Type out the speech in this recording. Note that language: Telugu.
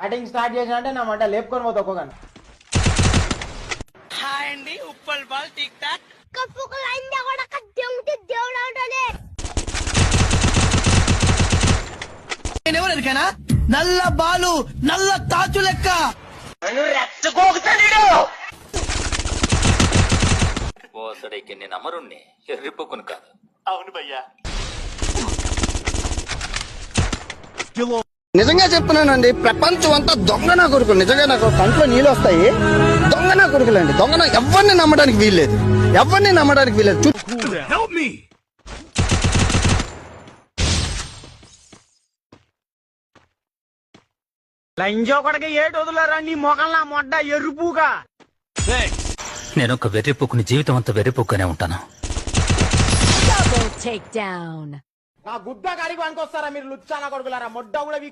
బ్యాటింగ్ స్టార్ట్ చేసిన అంటే నా మంట లేపుకొని పోతా ఒక్కొక్కని. హాయ్ అండి ఉప్పల్ బాల్ టిక్ టాక్. నేనెవరు ఎరికనా? నల్ల బాలు నల్ల తాచు లెక్క ఓసడైకి నేను అమరుణ్ణి ఎర్రిపోకును కాదు. అవును భయ్యా. నిజంగా చెప్తున్నానండి, ప్రపంచం అంతా దొంగ నా కొడుకులు. నిజంగా నాకు కంట్లో నీళ్ళు వస్తాయి. దొంగ నా కొడుకులండి, దొంగ. ఎవరిని నమ్మడానికి వీల్లేదు, ఎవరిని నమ్మడానికి వీల్లేదు. లంజో కొడక ఏడు వదులరా నీ మొఖంలా మొడ్డ ఎరుపుగా. నేను ఒక వెర్రిపోకుని జీవితం అంతా వెర్రిపోకునే ఉంటాను. Double takedown. నా గుద్ద కాడికి పనికొస్తారా మీరు లుచ్చానా కొడుకులారా? మొడ్డ కూడా